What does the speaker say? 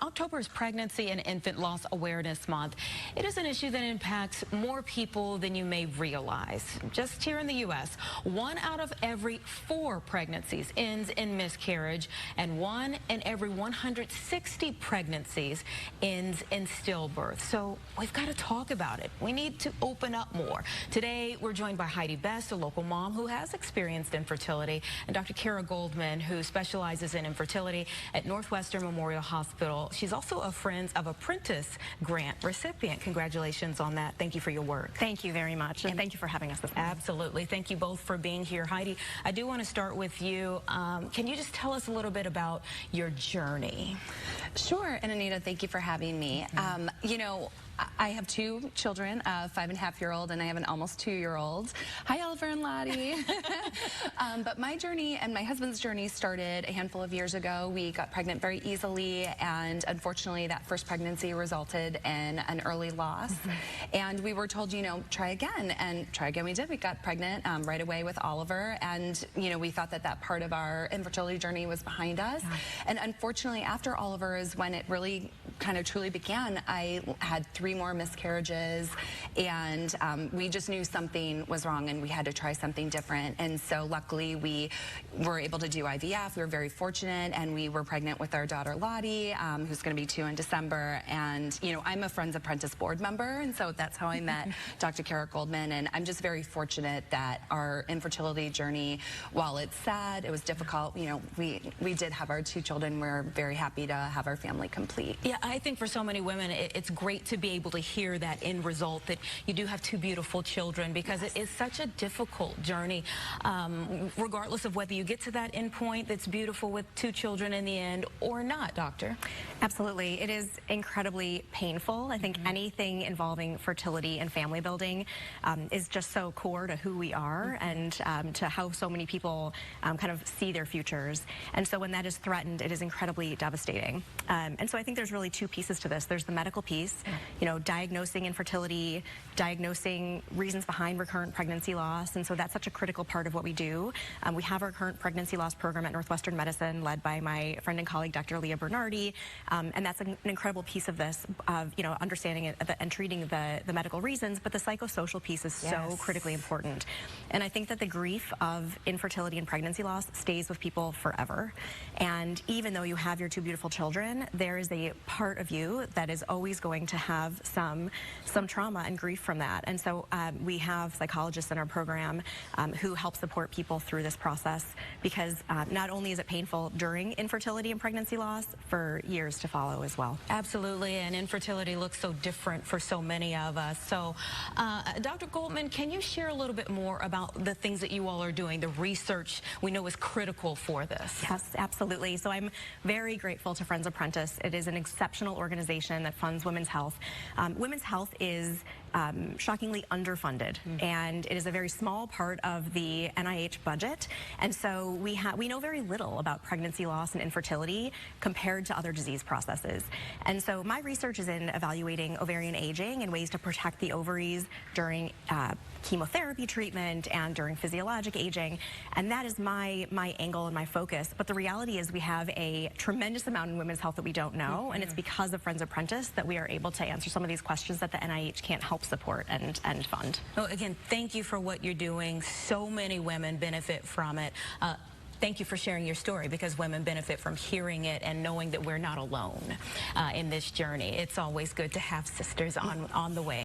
October is Pregnancy and Infant Loss Awareness Month. It is an issue that impacts more people than you may realize. Just here in the U.S., 1 out of every 4 pregnancies ends in miscarriage, and 1 in every 160 pregnancies ends in stillbirth. So we've got to talk about it. We need to open up more. Today, we're joined by Heidy, a local mom who has experienced infertility, and Dr. Goldman, who specializes in infertility at Northwestern Memorial Hospital. She's also a Friends of Apprentice grant recipient. Congratulations on that. Thank you for your work. Thank you very much, and thank you for having us this morning. Absolutely. Thank you both for being here. Heidy, I do want to start with you. Can you just tell us a little bit about your journey? Sure, and Anita, thank you for having me. You know, I have 2 children, a 5-and-a-half-year-old, and I have an almost 2-year-old. Hi, Oliver and Lottie. But my journey and my husband's journey started a handful of years ago. We got pregnant very easily, and unfortunately, that first pregnancy resulted in an early loss. And we were told, you know, try again, and try again we did. We got pregnant right away with Oliver, and, you know, we thought that that part of our infertility journey was behind us. And unfortunately, after Oliver is when it really kind of truly began. I had 3 more miscarriages, and we just knew something was wrong and we had to try something different. And so luckily we were able to do IVF. We were very fortunate, and we were pregnant with our daughter Lottie, who's going to be 2 in December. And you know, I'm a Friends Apprentice board member, and so that's how I met Dr. Goldman. And I'm just very fortunate that our infertility journey, while it's sad, it was difficult, you know, we did have our 2 children. We're very happy to have our family complete. Yeah, I think for so many women, it's great to be able to hear that end result, that you do have 2 beautiful children, because it is such a difficult journey, regardless of whether you get to that end point that's beautiful with 2 children in the end or not, Doctor. Absolutely. It is incredibly painful. I think anything involving fertility and family building is just so core to who we are and to how so many people kind of see their futures. And so when that is threatened, it is incredibly devastating. And so I think there's really 2 pieces to this. There's the medical piece, you know, diagnosing infertility, diagnosing reasons behind recurrent pregnancy loss. And so that's such a critical part of what we do. We have our current pregnancy loss program at Northwestern Medicine, led by my friend and colleague, Dr. Bernardi. And that's an incredible piece of this, of, you know, understanding it and treating the medical reasons, but the psychosocial piece is so critically important. And I think that the grief of infertility and pregnancy loss stays with people forever. And even though you have your 2 beautiful children, there is a part of you that is always going to have some trauma and grief from that. And so we have psychologists in our program who help support people through this process, because not only is it painful during infertility and pregnancy loss, for years to follow as well. Absolutely, and infertility looks so different for so many of us. So Dr. Goldman, can you share a little bit more about the things that you all are doing, the research we know is critical for this? Yes, absolutely. So I'm very grateful to Friends Apprentice. It is an exceptional organization that funds women's health. Women's health is shockingly underfunded, and it is a very small part of the NIH budget. And so we know very little about pregnancy loss and infertility compared to other disease processes. And so my research is in evaluating ovarian aging and ways to protect the ovaries during chemotherapy treatment and during physiologic aging. And that is my angle and my focus. But the reality is we have a tremendous amount in women's health that we don't know, and it's because of Friends Apprentice that we are able to answer some of these questions that the NIH can't help support and fund. Well, again, thank you for what you're doing. So many women benefit from it. Thank you for sharing your story, because women benefit from hearing it and knowing that we're not alone in this journey. It's always good to have sisters on the way.